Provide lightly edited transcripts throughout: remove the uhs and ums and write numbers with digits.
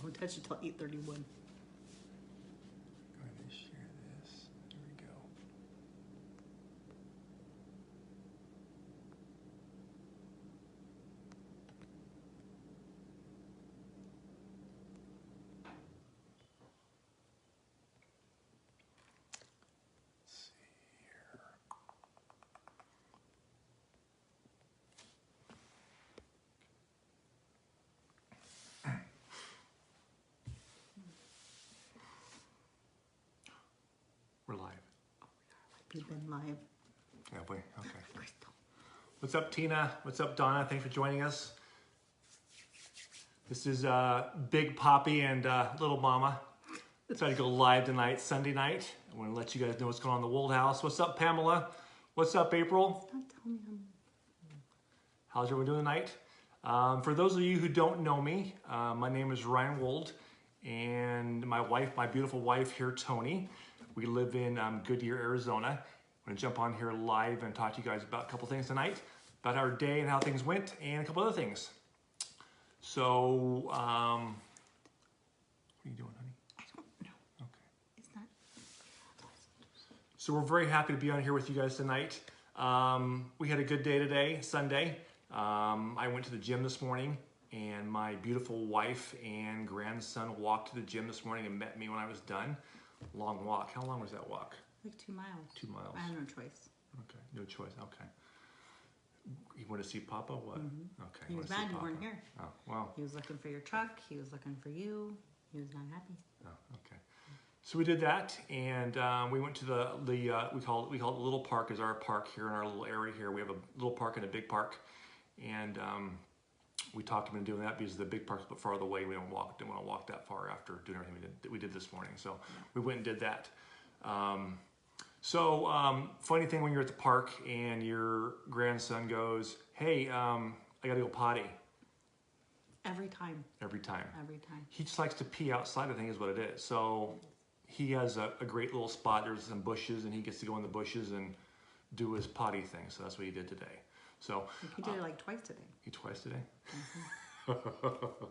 Don't touch it till 8:31. Go ahead and share this. Here we go. Let's see here. We're live. We've been live. Have we? Okay. Crystal. What's up, Tina? What's up, Donna? Thanks for joining us. This is Big Poppy and Little Mama. Decided to go live tonight, Sunday night. I want to let you guys know what's going on in the Wold House. What's up, Pamela? What's up, April? Don't tell me How's everyone doing tonight? For those of you who don't know me, my name is Ryan Wold, and my wife, my beautiful wife here, Toni. We live in Goodyear, Arizona. I'm going to jump on here live and talk to you guys about a couple things tonight, about our day and how things went, and a couple other things. So, what are you doing, honey? I don't know. Okay. It's not. So we're very happy to be on here with you guys tonight. We had a good day today, Sunday. I went to the gym this morning, and my beautiful wife and grandson walked to the gym this morning and met me when I was done. Long walk. How long was that walk? Like 2 miles. 2 miles. I have no choice. Okay, no choice. Okay. You want to see Papa? What? Mm-hmm. Okay. He was mad you weren't here. Oh, well. He was looking for your truck. He was looking for you. He was not happy. Oh, okay. So we did that, and we went to the we call it the little park is our park here in our little area here. We have a little park and a big park, and we talked about doing that because the big park's a bit farther away. We didn't want to walk that far after doing everything we did this morning. So we went and did that. Funny thing when you're at the park and your grandson goes, "Hey, I gotta go potty." Every time. Every time. Every time. He just likes to pee outside, I think is what it is. So he has a great little spot. There's some bushes, and he gets to go in the bushes and do his potty thing. So that's what he did today. So He did it like twice today. he twice today. Mm-hmm.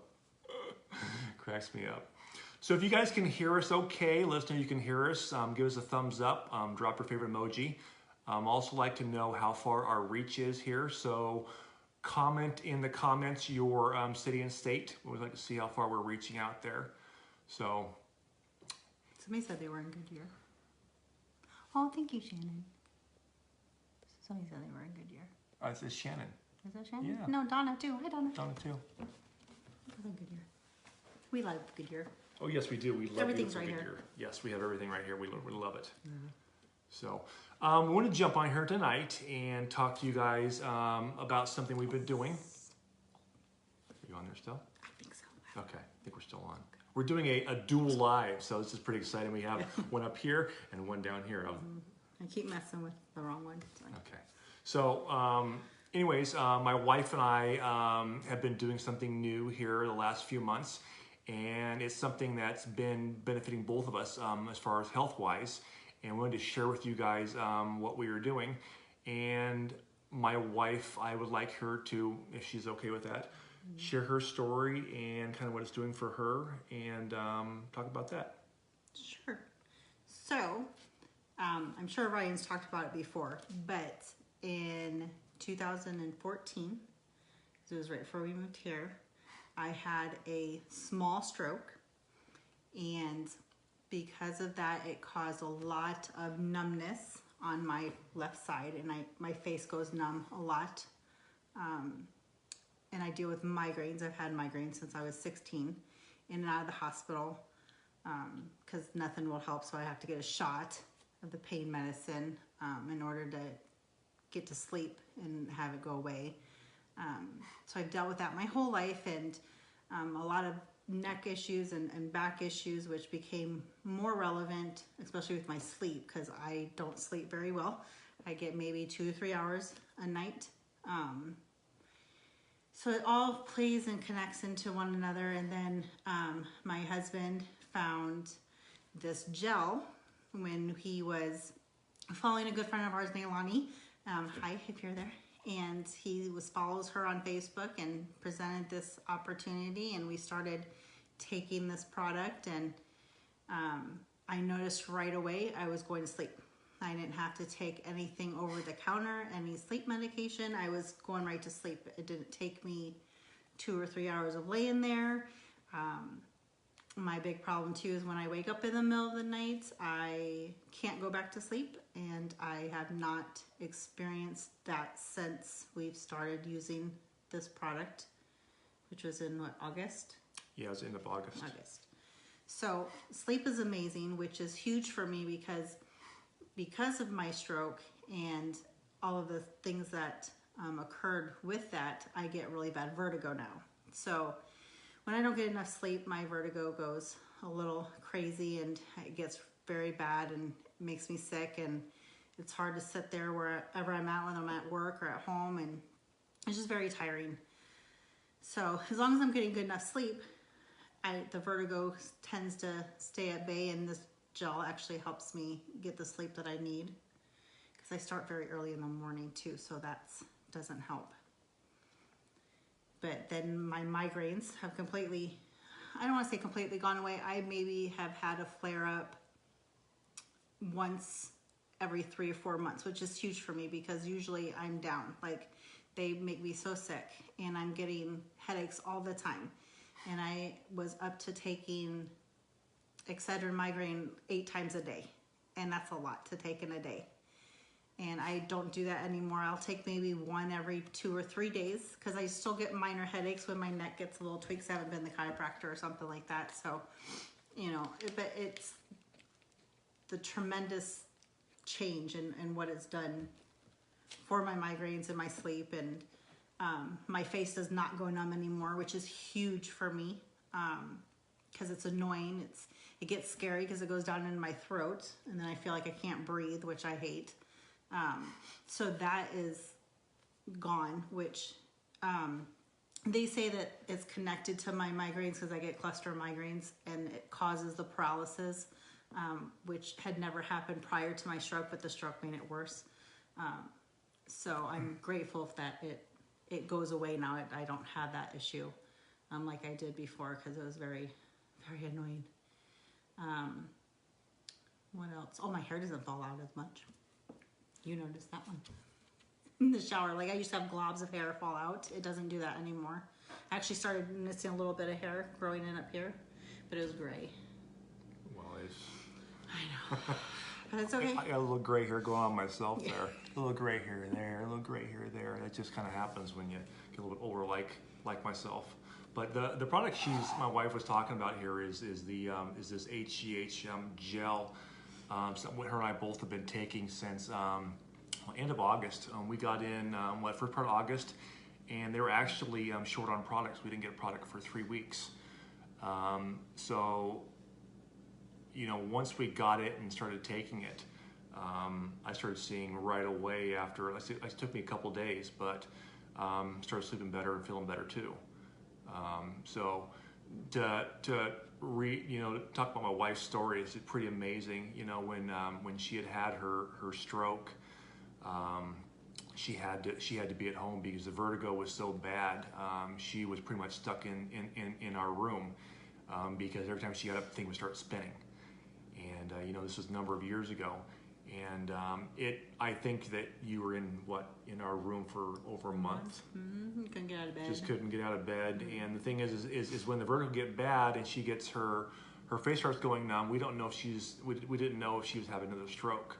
Cracks me up. So if you guys can hear us okay, let us know you can hear us. Give us a thumbs up. Drop your favorite emoji. Also like to know how far our reach is here. So comment in the comments your city and state. We'd like to see how far we're reaching out there. So Somebody said they were in Goodyear. Oh, thank you, Shannon. Somebody said they were in Goodyear. it says Shannon. Is that Shannon? Yeah. No, Donna too. Hi, Donna. Donna too. I live in Goodyear. We love Goodyear. Oh yes, we do. We love Everything's beautiful right Goodyear. Yes, we have everything right here. We love it. Mm-hmm. So we want to jump on here tonight and talk to you guys about something we've been doing. Are you on there still? I think so. Okay, I think we're still on. We're doing a dual live, so this is pretty exciting. We have one up here and one down here. I keep messing with the wrong one. Okay. So anyways, my wife and I have been doing something new here the last few months, and it's something that's been benefiting both of us as far as health-wise, and I wanted to share with you guys what we are doing. And my wife, I would like her to, if she's okay with that, share her story and kind of what it's doing for her, and talk about that. Sure. So, I'm sure Ryan's talked about it before, but in 2014, it was right before we moved here, I had a small stroke, and because of that, it caused a lot of numbness on my left side, and my face goes numb a lot. And I deal with migraines. I've had migraines since I was 16, in and out of the hospital, because nothing will help, so I have to get a shot of the pain medicine in order to get to sleep and have it go away. So I've dealt with that my whole life, and a lot of neck issues and back issues, which became more relevant, especially with my sleep, because I don't sleep very well. I get maybe 2 to 3 hours a night. So it all plays and connects into one another. And then my husband found this gel when he was following a good friend of ours, Nailani. Hi, if you're there. And he follows her on Facebook and presented this opportunity, and we started taking this product, and I noticed right away I was going to sleep. I didn't have to take anything over the counter, any sleep medication. I was going right to sleep. It didn't take me 2 or 3 hours of laying there. My big problem too is when I wake up in the middle of the night, I can't go back to sleep, and I have not experienced that since we've started using this product, which was in what, August? Yeah, it was the end of August. So sleep is amazing, which is huge for me because of my stroke and all of the things that occurred with that. I get really bad vertigo now. So when I don't get enough sleep, my vertigo goes a little crazy, and it gets very bad and makes me sick, and it's hard to sit there wherever I'm at, when I'm at work or at home, and it's just very tiring. So as long as I'm getting good enough sleep, the vertigo tends to stay at bay, and this gel actually helps me get the sleep that I need, because I start very early in the morning too, so that doesn't help. But then my migraines have completely, I don't want to say completely gone away. I maybe have had a flare up once every 3 or 4 months, which is huge for me, because usually I'm down. Like, they make me so sick, and I'm getting headaches all the time. And I was up to taking Excedrin migraine 8 times a day, and that's a lot to take in a day. And I don't do that anymore. I'll take maybe one every 2 or 3 days, because I still get minor headaches when my neck gets a little tweaks. I haven't been to the chiropractor or something like that. So, you know, but it's the tremendous change in what it's done for my migraines and my sleep. And my face does not go numb anymore, which is huge for me, because it's annoying. It gets scary because it goes down in my throat, and then I feel like I can't breathe, which I hate. So that is gone, which they say that it's connected to my migraines, because I get cluster migraines, and it causes the paralysis, which had never happened prior to my stroke, but the stroke made it worse. So I'm grateful that it goes away now. I don't have that issue like I did before, because it was very, very annoying. What else? Oh, my hair doesn't fall out as much. You noticed that one. In the shower, like, I used to have globs of hair fall out. It doesn't do that anymore. I actually started missing a little bit of hair growing in up here, but it was gray. Well, I know. But it's okay. I got a little gray hair going on myself there. A little gray hair there, a little gray hair there. That just kind of happens when you get a little bit older, like myself. But the product my wife was talking about here is this HGH gel. Something her and I both have been taking since end of August. We got in first part of August, and they were actually short on products. We didn't get a product for 3 weeks. So, you know, once we got it and started taking it, I started seeing right away after. It took me a couple days, but started sleeping better and feeling better too. So to talk about my wife's story is pretty amazing. You know, when she had her stroke, she had to be at home because the vertigo was so bad. She was pretty much stuck in our room because every time she got up, the thing would start spinning. And this was a number of years ago. And I think that you were in our room for over a month. Mm-hmm. Couldn't get out of bed. Just couldn't get out of bed. Mm-hmm. And the thing is when the vertigo get bad and she gets her face starts going numb, we don't know if we didn't know if she was having another stroke.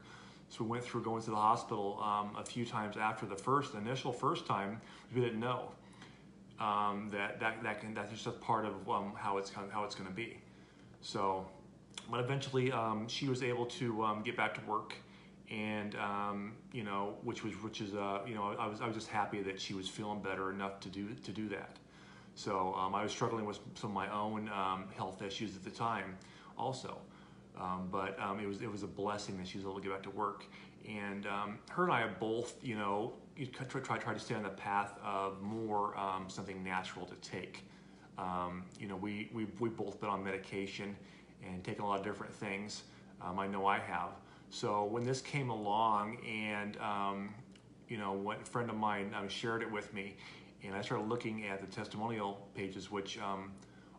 So we went through going to the hospital a few times after the initial first time. We didn't know that's just a part of how it's going to be. So. But eventually, she was able to get back to work, and which is I was just happy that she was feeling better enough to do that. So I was struggling with some of my own health issues at the time, also, but it was a blessing that she was able to get back to work. And her and I have both try to stay on the path of more something natural to take. We've both been on medication and taken a lot of different things. I know I have. So when this came along, and a friend of mine shared it with me, and I started looking at the testimonial pages, which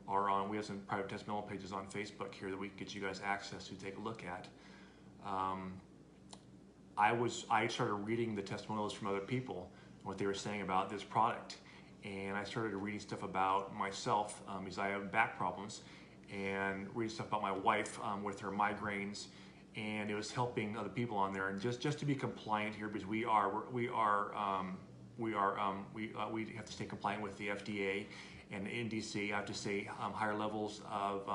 are on. We have some private testimonial pages on Facebook here that we can get you guys access to take a look at. I started reading the testimonials from other people, what they were saying about this product, and I started reading stuff about myself because I have back problems, and reading stuff about my wife with her migraines, and it was helping other people on there. And just to be compliant here, because we have to stay compliant with the FDA and NDC. I have to say higher levels of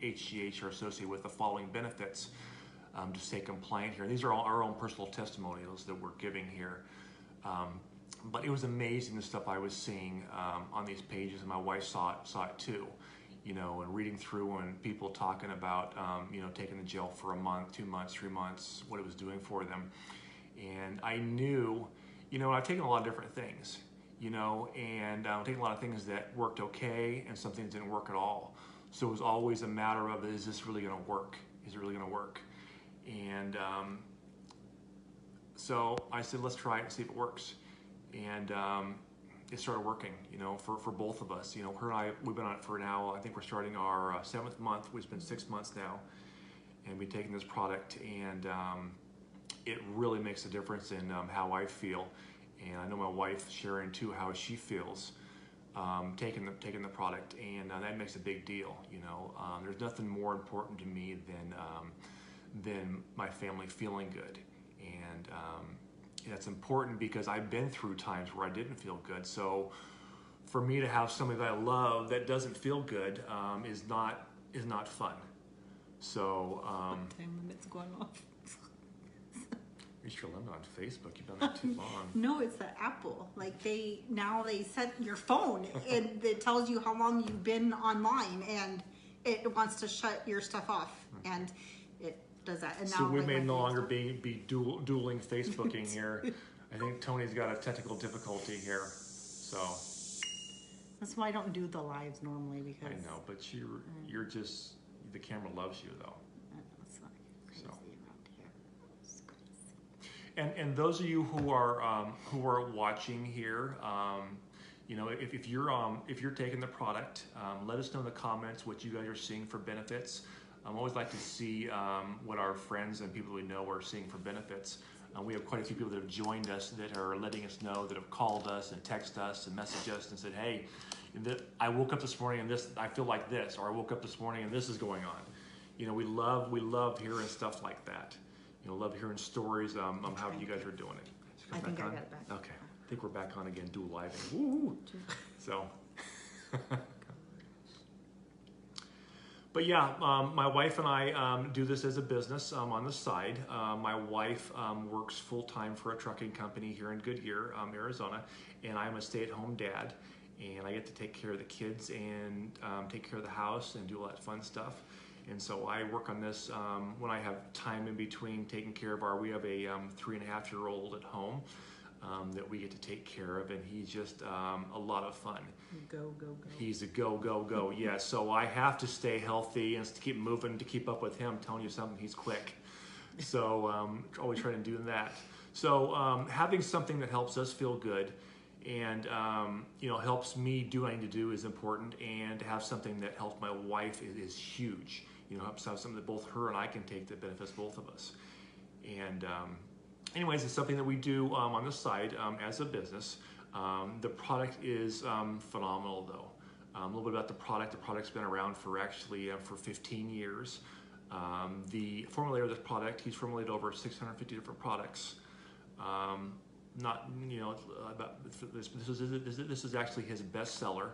HGH are associated with the following benefits to stay compliant here. These are all our own personal testimonials that we're giving here. But it was amazing the stuff I was seeing on these pages, and my wife saw it too. And reading through and people talking about, taking the gel for a month, 2 months, 3 months, what it was doing for them. And I knew, I've taken a lot of different things, and I've taken a lot of things that worked okay and some things didn't work at all. So it was always a matter of, is this really going to work? Is it really going to work? And so I said, let's try it and see if it works. And it started working, for both of us. Her and I, we've been on it for now, I think we're starting our 7th month. We've been 6 months now, and we've taken this product, and it really makes a difference in how I feel. And I know my wife sharing too how she feels taking the product, and that makes a big deal. There's nothing more important to me than my family feeling good, and that's important because I've been through times where I didn't feel good. So for me to have somebody that I love that doesn't feel good is not fun. So time limit's going off. Reach your limit on Facebook. You've done that too long. No, it's the Apple. Like they set your phone and it tells you how long you've been online, and it wants to shut your stuff off, and it does that. And so now, we like, may my no longer stuff. be dueling Facebooking here. I think Tony's got a technical difficulty here. So That's why I don't do the lives normally, because I know, but you're just, the camera loves you though. I know, it's like crazy So. around here. It's crazy. And those of you who are watching here, if you're taking the product, let us know in the comments what you guys are seeing for benefits. I always like to see what our friends and people we know are seeing for benefits. We have quite a few people that have joined us that are letting us know, that have called us and texted us and messaged us and said, hey, I woke up this morning and I feel like this, or I woke up this morning and this is going on. We love hearing stuff like that. Love hearing stories on how you guys are doing it. I think I got it back. Okay, I think we're back on again, dual living. Woo! So. But yeah, my wife and I do this as a business on the side. My wife works full-time for a trucking company here in Goodyear, Arizona, and I'm a stay-at-home dad, and I get to take care of the kids and take care of the house and do all that fun stuff. And so I work on this when I have time in between taking care of we have a 3.5-year-old at home that we get to take care of, and he's just a lot of fun. Go. He's a go. Yeah, so I have to stay healthy and to keep moving to keep up with him. I'm telling you something, he's quick. So always trying to do that. So having something that helps us feel good and helps me do what I need to do is important, and to have something that helps my wife is huge. Helps have something that both her and I can take that benefits both of us. And anyways, it's something that we do on the side as a business. The product is phenomenal, though. A little bit about the product. The product's been around for 15 years. The formulator of this product, he's formulated over 650 different products. This is actually his bestseller.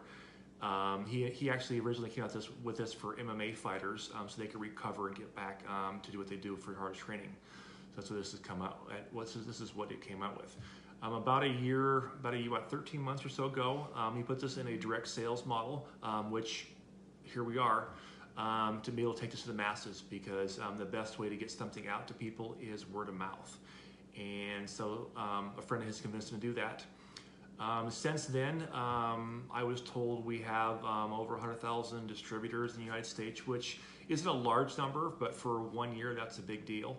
He actually originally came out with this for MMA fighters, so they could recover and get back to do what they do for hard training. So that's what this has come out. This is what it came out with. About 13 months or so ago, he put this in a direct sales model, which here we are, to be able to take this to the masses, because the best way to get something out to people is word of mouth. And so a friend of his convinced him to do that. Since then, I was told we have over 100,000 distributors in the United States, which isn't a large number, but for 1 year, that's a big deal.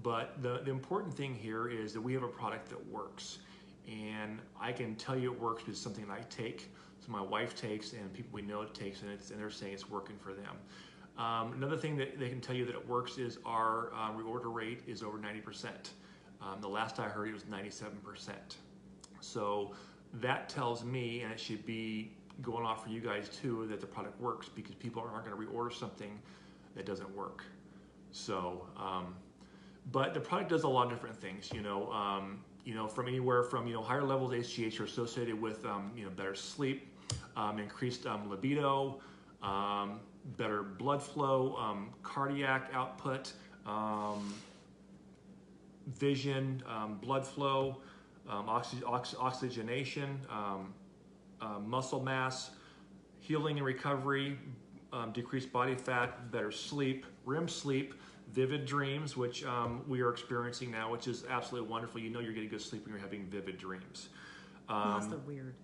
But the important thing here is that we have a product that works. And I can tell you it works because it's something that I take, so my wife takes, and people we know it takes, and they're saying it's working for them. Another thing that they can tell you that it works is our reorder rate is over 90%. The last I heard it was 97%. So that tells me, and it should be going off for you guys too, that the product works, because people aren't going to reorder something that doesn't work. So, but the product does a lot of different things, from anywhere from, higher levels of HGH are associated with, better sleep, increased libido, better blood flow, cardiac output, vision, blood flow, oxygenation, muscle mass, healing and recovery, decreased body fat, better sleep, REM sleep, vivid dreams, which we are experiencing now, which is absolutely wonderful. You know you're getting good sleep when you're having vivid dreams. Unless they're weird.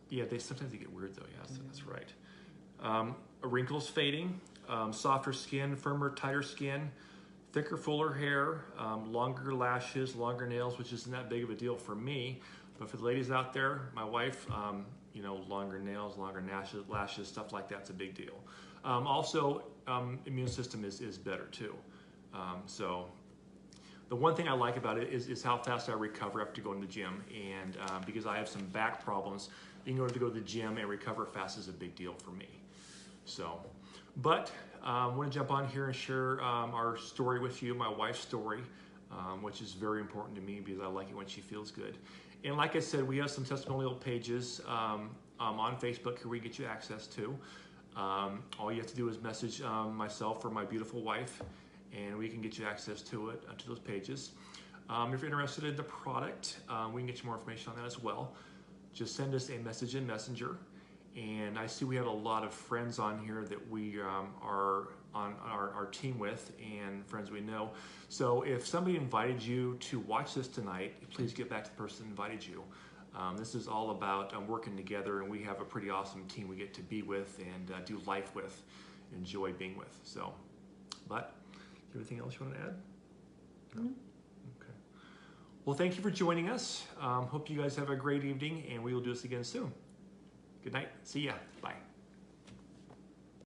Yeah, sometimes they get weird though. Yes, that's right. Wrinkles fading, softer skin, firmer, tighter skin, thicker, fuller hair, longer lashes, longer nails, which isn't that big of a deal for me, but for the ladies out there, my wife, longer nails, longer lashes, stuff like that's a big deal. Also, immune system is better too. So the one thing I like about it is how fast I recover after going to the gym, and because I have some back problems, being able to go to the gym and recover fast is a big deal for me. So, but I want to jump on here and share our story with you, my wife's story, which is very important to me because I like it when she feels good. And like I said, we have some testimonial pages on Facebook here we get you access to. All you have to do is message myself or my beautiful wife, and we can get you access to it, to those pages. If you're interested in the product, we can get you more information on that as well. Just send us a message in Messenger. And I see we have a lot of friends on here that we are on our team with, and friends we know. So if somebody invited you to watch this tonight, please get back to the person that invited you. This is all about working together, and we have a pretty awesome team we get to be with and do life with, enjoy being with. So, but anything else you want to add? No? Okay. Well, thank you for joining us. Hope you guys have a great evening, and we will do this again soon. Good night. See ya. Bye.